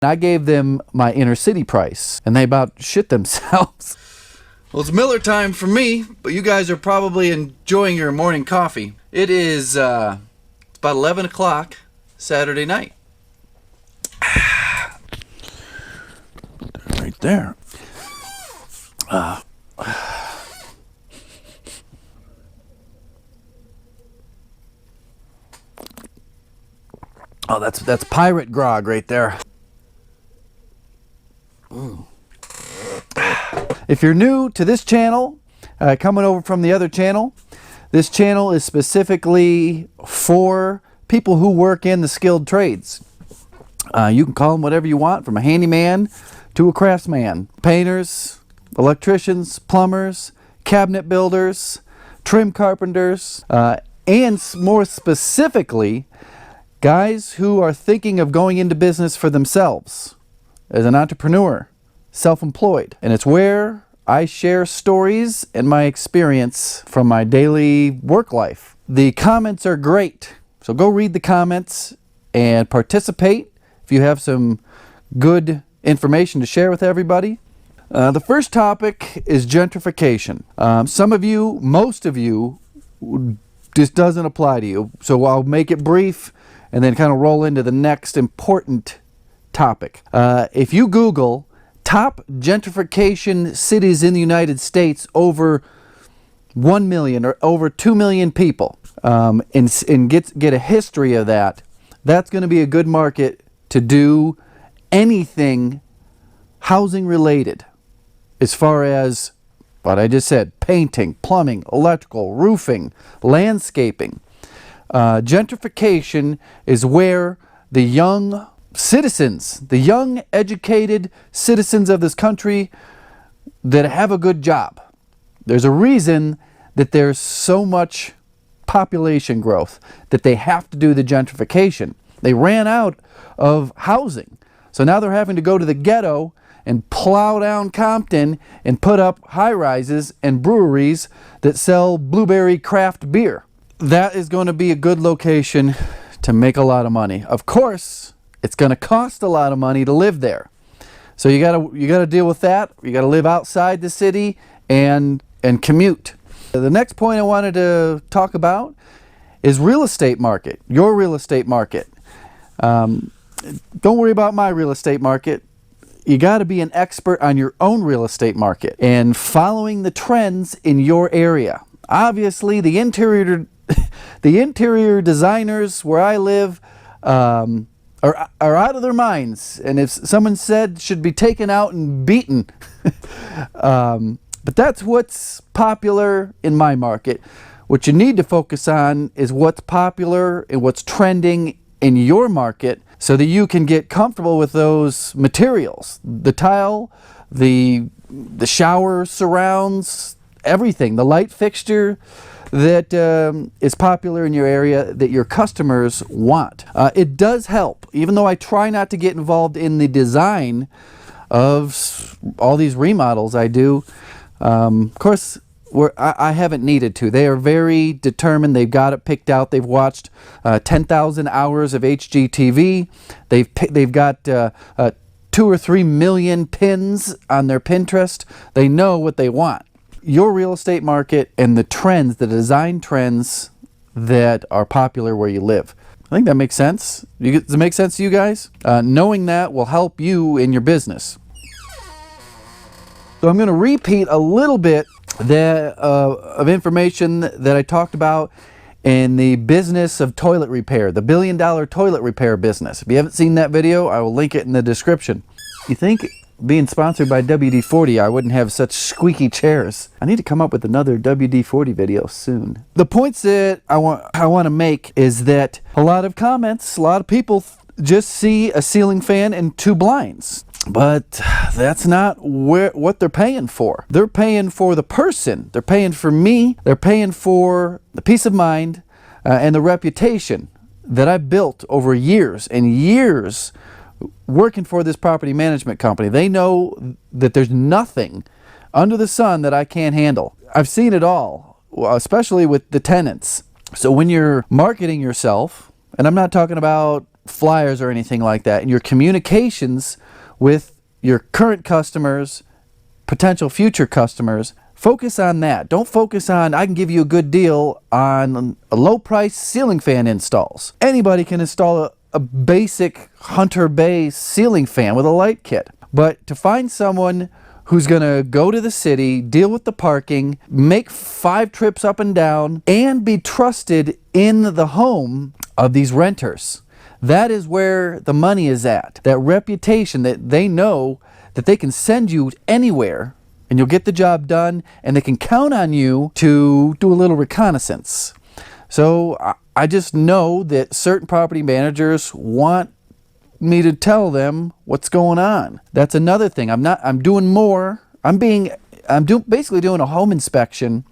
I gave them my inner city price, and they about shit themselves. Well, it's Miller time for me, but you guys are probably enjoying your morning coffee. It is, it's about 11 o'clock Saturday night. Right there. Oh, that's pirate grog right there. If you're new to this channel, coming over from the other channel, this channel is specifically for people who work in the skilled trades. You can call them whatever you want, from a handyman to a craftsman. Painters, electricians, plumbers, cabinet builders, trim carpenters, and more specifically, guys who are thinking of going into business for themselves as an entrepreneur, self-employed. And it's where I share stories and my experience from my daily work life. The comments are great, so go read the comments and participate if you have some good information to share with everybody. The first topic is gentrification. Some of you, most of you, this doesn't apply to you, so I'll make it brief and then kind of roll into the next important topic. If you Google top gentrification cities in the United States over 1 million or over 2 million people, and get a history of that, that's going to be a good market to do anything housing related, as far as what I just said: painting, plumbing, electrical, roofing, landscaping. Gentrification is where the young citizens, the young educated citizens of this country that have a good job. There's a reason that there's so much population growth that they have to do the gentrification. They ran out of housing, so now they're having to go to the ghetto and plow down Compton and put up high-rises and breweries that sell blueberry craft beer. That is going to be a good location to make a lot of money. Of course, it's going to cost a lot of money to live there. So you gotta deal with that. You got to live outside the city and commute. The next point I wanted to talk about is real estate market, your real estate market. Don't worry about my real estate market. You got to be an expert on your own real estate market and following the trends in your area. Obviously, the interior designers where I live are out of their minds, and if someone said should be taken out and beaten. But that's what's popular in my market. What you need to focus on is what's popular and what's trending in your market, so that you can get comfortable with those materials. The tile, the shower surrounds, everything, the light fixture that is popular in your area that your customers want. It does help, even though I try not to get involved in the design of all these remodels I do. Of course, I haven't needed to. They are very determined. They've got it picked out. They've watched 10,000 hours of HGTV. They've got 2 or 3 million pins on their Pinterest. They know what they want. Your real estate market and the trends, the design trends that are popular where you live. I think that makes sense. Does it make sense to you guys? Knowing that will help you in your business. So I'm going to repeat a little bit of information that I talked about in the business of toilet repair, the $1 billion toilet repair business. If you haven't seen that video, I will link it in the description. You think being sponsored by WD-40, I wouldn't have such squeaky chairs? I need to come up with another WD-40 video soon. The points that I want to make is that a lot of comments, a lot of people just see a ceiling fan and 2 blinds. But that's not what they're paying for. They're paying for the person. They're paying for me. They're paying for the peace of mind and the reputation that I built over years and years working for this property management company. They know that there's nothing under the sun that I can't handle. I've seen it all, especially with the tenants. So when you're marketing yourself, and I'm not talking about flyers or anything like that. And your communications with your current customers, potential future customers, focus on that. Don't focus on, I can give you a good deal on a low price ceiling fan installs. Anybody can install a basic Hunter Bay ceiling fan with a light kit. But to find someone who's going to go to the city, deal with the parking, make 5 trips up and down, and be trusted in the home of these renters, that is where the money is at. That reputation that they know that they can send you anywhere and you'll get the job done, and they can count on you to do a little reconnaissance. So I just know that certain property managers want me to tell them what's going on. That's another thing. I'm doing more. Basically doing a home inspection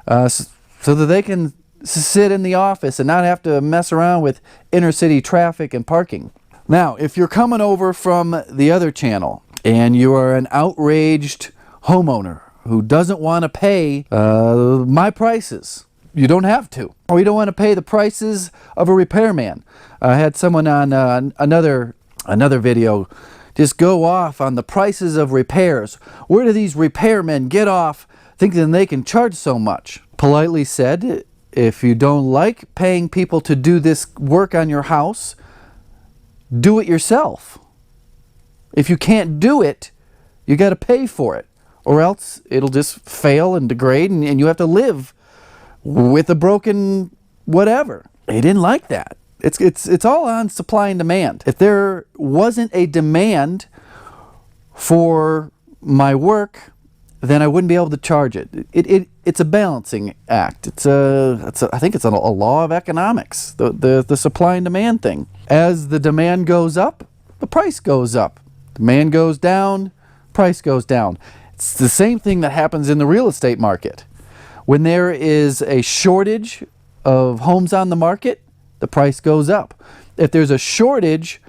so that they can sit in the office and not have to mess around with inner city traffic and parking. Now, if you're coming over from the other channel and you are an outraged homeowner who doesn't want to pay my prices, you don't have to. Or you don't want to pay the prices of a repairman. I had someone on another video just go off on the prices of repairs. Where do these repairmen get off thinking they can charge so much? Politely said, if you don't like paying people to do this work on your house, do it yourself. If you can't do it, you got to pay for it, or else it'll just fail and degrade, and you have to live with a broken whatever. They didn't like that. It's all on supply and demand. If there wasn't a demand for my work, then I wouldn't be able to charge it. It's a balancing act. I think it's a law of economics, the supply and demand thing. As the demand goes up, the price goes up. Demand goes down, price goes down. It's the same thing that happens in the real estate market. When there is a shortage of homes on the market, the price goes up. If there's a shortage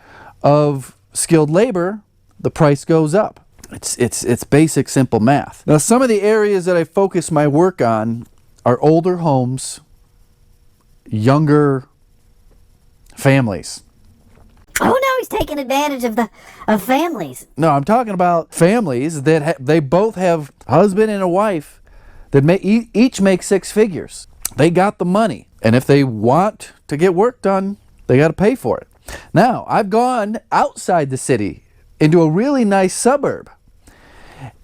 of skilled labor, the price goes up. It's basic, simple math. Now, some of the areas that I focus my work on are older homes, younger families. Oh no, he's taking advantage of families. No, I'm talking about families that they both have a husband and a wife that each make 6 figures. They got the money, and if they want to get work done, they got to pay for it. Now, I've gone outside the city into a really nice suburb,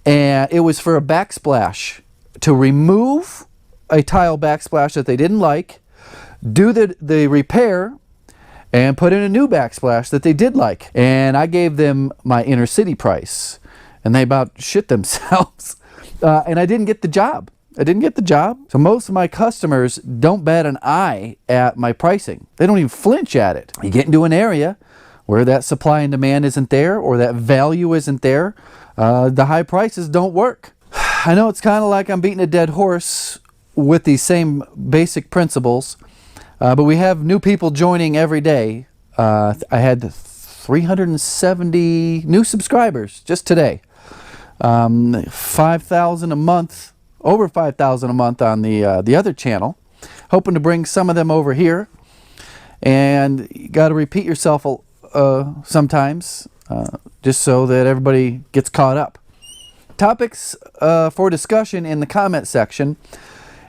and it was for a backsplash, to remove a tile backsplash that they didn't like, do the repair, and put in a new backsplash that they did like. And I gave them my inner city price, and they about shit themselves. And I didn't get the job. So most of my customers don't bat an eye at my pricing. They don't even flinch at it. You get into an area where that supply and demand isn't there, or that value isn't there, the high prices don't work. I know it's kind of like I'm beating a dead horse with these same basic principles, but we have new people joining every day. I had 370 new subscribers just today. 5,000 a month, over 5,000 a month on the other channel. Hoping to bring some of them over here. And you got to repeat yourself sometimes, just so that everybody gets caught up. Topics for discussion in the comment section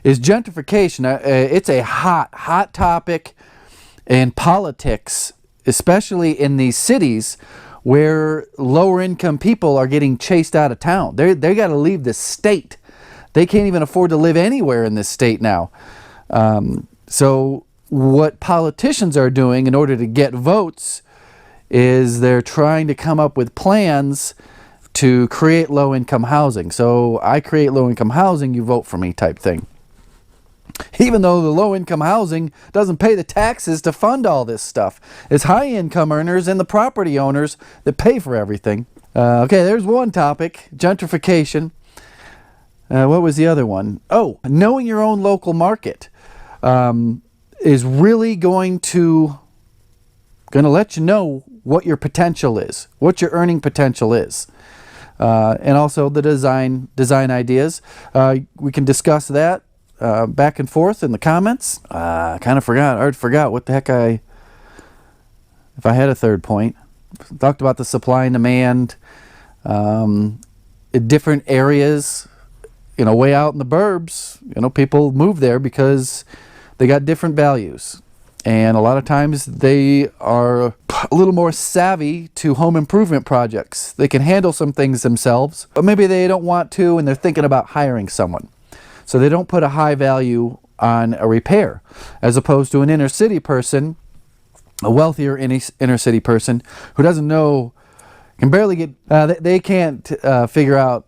is gentrification. It's a hot topic in politics, especially in these cities where lower income people are getting chased out of town. They got to leave the state. They can't even afford to live anywhere in this state now. So what politicians are doing in order to get votes is they're trying to come up with plans to create low-income housing. So I create low-income housing, you vote for me type thing. Even though the low-income housing doesn't pay the taxes to fund all this stuff. It's high-income earners and the property owners that pay for everything. Okay, there's one topic, gentrification. What was the other one? Oh, knowing your own local market is really going to let you know what your potential is, what your earning potential is. And also the design ideas. We can discuss that back and forth in the comments. I kind of forgot. I already forgot what the heck if I had a third point. Talked about the supply and demand, in different areas, way out in the burbs, people move there because they got different values. And a lot of times they are a little more savvy to home improvement projects. They can handle some things themselves, but maybe they don't want to and they're thinking about hiring someone. So they don't put a high value on a repair, as opposed to an inner city person, a wealthier inner city person who doesn't know, can barely get, they can't figure out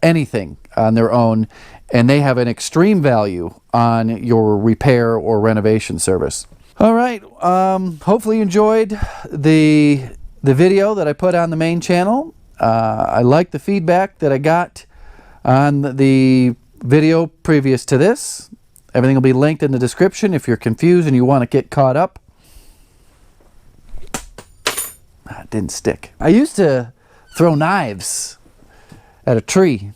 anything on their own, and they have an extreme value on your repair or renovation service. All right, hopefully you enjoyed the video that I put on the main channel. I like the feedback that I got on the video previous to this. Everything will be linked in the description if you're confused and you want to get caught up. It didn't stick. I used to throw knives at a tree